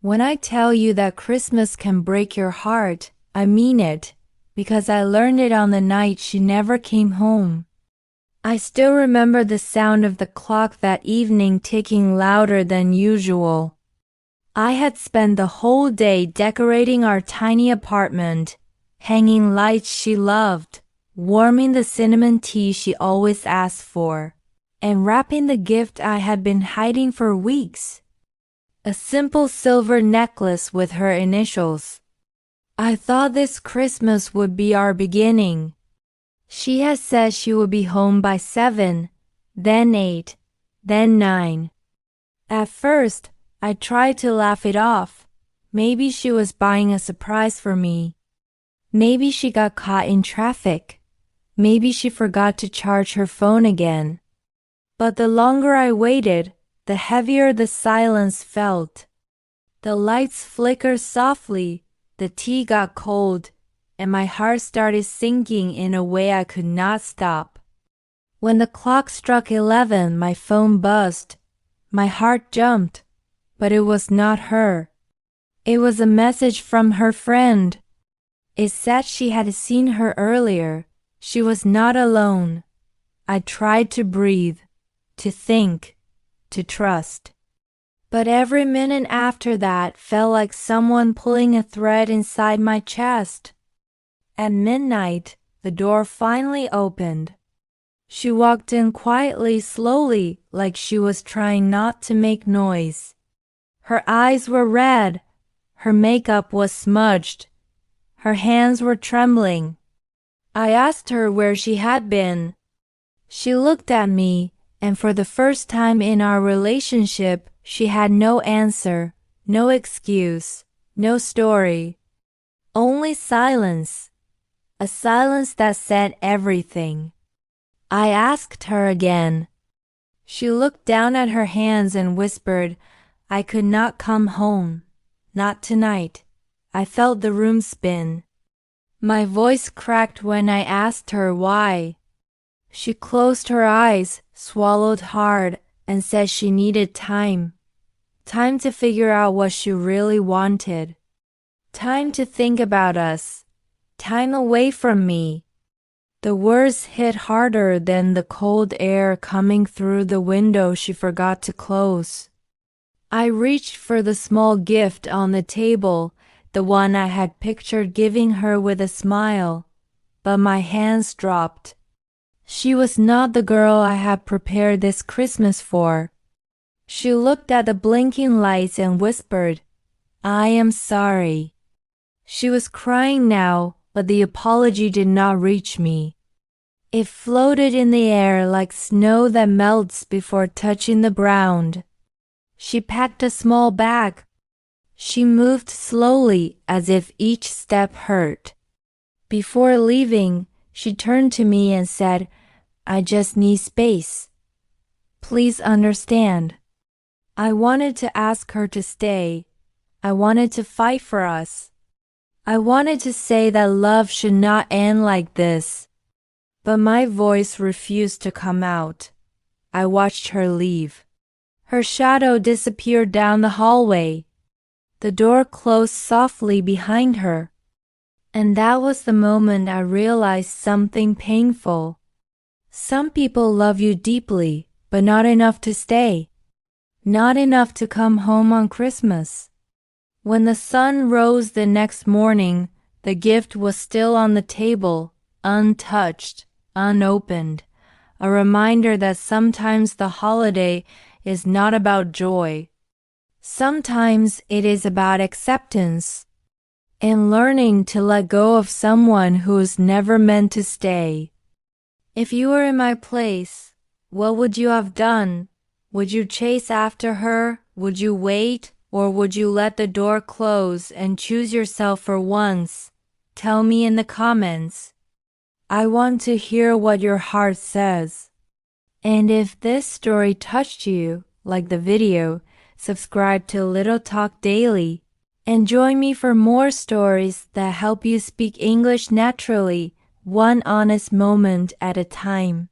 When I tell you that Christmas can break your heart, I mean it, because I learned it on the night she never came home. I still remember the sound of the clock that evening ticking louder than usual. I had spent the whole day decorating our tiny apartment, hanging lights she loved, warming the cinnamon tea she always asked for, and wrapping the gift I had been hiding for weeks. A simple silver necklace with her initials. I thought this Christmas would be our beginning. She had said she would be home by 7, then 8, then 9. At first, I tried to laugh it off. Maybe she was buying a surprise for me. Maybe she got caught in traffic. Maybe she forgot to charge her phone again. But the longer I waited, the heavier the silence felt. The lights flickered softly, the tea got cold, and my heart started sinking in a way I could not stop. When the clock struck 11, my phone buzzed. My heart jumped, but it was not her. It was a message from her friend. It said she had seen her earlier. She was not alone. I tried to breathe, to think, to trust. But every minute after that felt like someone pulling a thread inside my chest. At midnight, the door finally opened. She walked in quietly, slowly, like she was trying not to make noise. Her eyes were red. Her makeup was smudged. Her hands were trembling. I asked her where she had been. She looked at me, and for the first time in our relationship, she had no answer, no excuse, no story. Only silence. A silence that said everything. I asked her again. She looked down at her hands and whispered, "I could not come home. Not tonight." I felt the room spin. My voice cracked when I asked her why. She closed her eyes, swallowed hard, and said she needed time. Time to figure out what she really wanted. Time to think about us. Time away from me. The words hit harder than the cold air coming through the window she forgot to close. I reached for the small gift on the table, the one I had pictured giving her with a smile, but my hands dropped. She was not the girl I had prepared this Christmas for. She looked at the blinking lights and whispered, "I am sorry." She was crying now, but the apology did not reach me. It floated in the air like snow that melts before touching the ground. She packed a small bag. She moved slowly as if each step hurt. Before leaving, she turned to me and said, "I just need space. Please understand." I wanted to ask her to stay. I wanted to fight for us. I wanted to say that love should not end like this. But my voice refused to come out. I watched her leave. Her shadow disappeared down the hallway. The door closed softly behind her. And that was the moment I realized something painful. Some people love you deeply, but not enough to stay. Not enough to come home on Christmas. When the sun rose the next morning, the gift was still on the table, untouched, unopened. A reminder that sometimes the holiday is not about joy. Sometimes it is about acceptance and learning to let go of someone who is never meant to stay. If you were in my place, what would you have done? Would you chase after her? Would you wait? Or would you let the door close and choose yourself for once? Tell me in the comments. I want to hear what your heart says. And if this story touched you, like the video, subscribe to Little Talk Daily and join me for more stories that help you speak English naturally, one honest moment at a time.